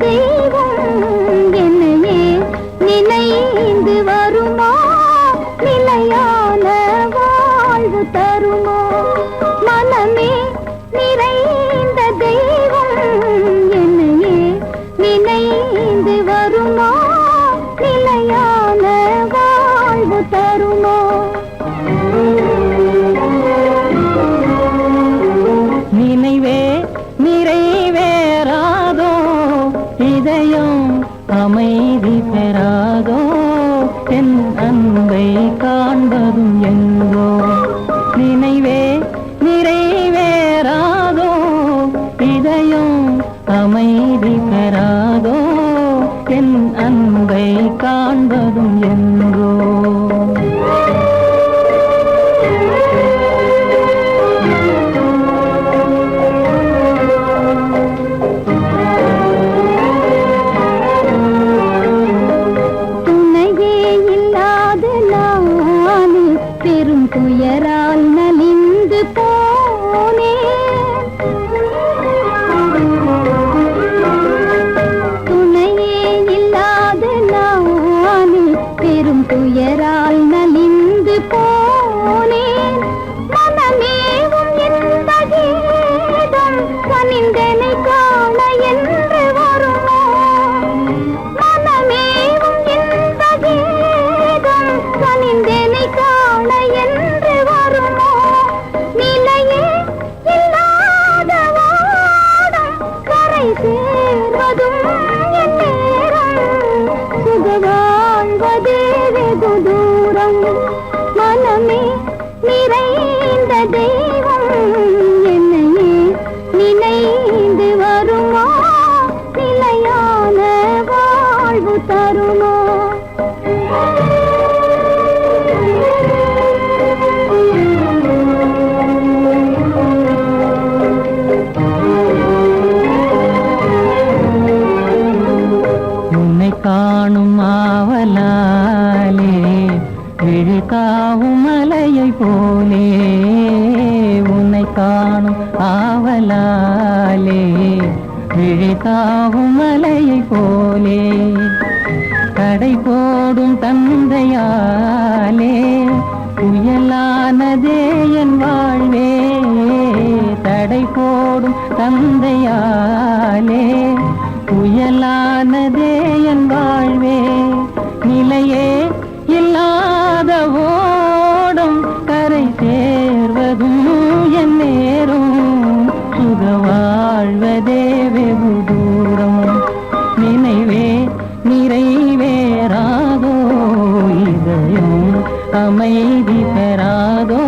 தெய்வம் என்னையே நினைந்து வருமா, நிலையான வாழ்வு தருமா? மனமே நிறைந்த தெய்வம் என்னையே நினைந்து வருமா, நிலையான வாழ்வு தருமா? நினைவே நிறைவேறாதோ, இதயம் அமைதி பெறாதோ, என் அன்பை காண்பதும் எங்கோ. நினைவே நிறைவேறாதோ, இதயம் அமைதி பெறாதோ, என் அன்பை காண்பதும் எங்கோ. துயரால் நலிந்து போனேன், துணையே இல்லாத நான் பெரும் துயரால் நலிந்து போனேன். மனமேவும் இந்த கீதம் கனிந்தனை காண என்று வருமோ, மனமேவும் இந்த கீதம் கனிந்தனை காண என்று வருமோ? நிலையே இல்லாத வாடம் கரை சேர்வதும் என் நேரம், சுக வாழ்வதே வெகு தூரம். மனமே நிறைந்த தெய்வம் என்னையே நினைந்து வருமா, நிலையான வாழ்வு தருமா? உன்னை காணும் ஆவலாலே விழிகாவும் மலையை போலே, உன்னை காணும் ஆவலாலே விழிகாவும் மலையை போலே, கடை போடும் தந்தையாலே புயலானதே என் வாழ்வே, தடை போடும் தந்தையாலே புயலானதே என் வாழ்வே. நிலையே இல்லாத ஓடும் கரை சேர்வதும் என் நேரும், சுக வாழ்வதே வெகு தூரம். நினைவே நிறைவேறாதோ, இதயம் அமைதி பெறாதோ,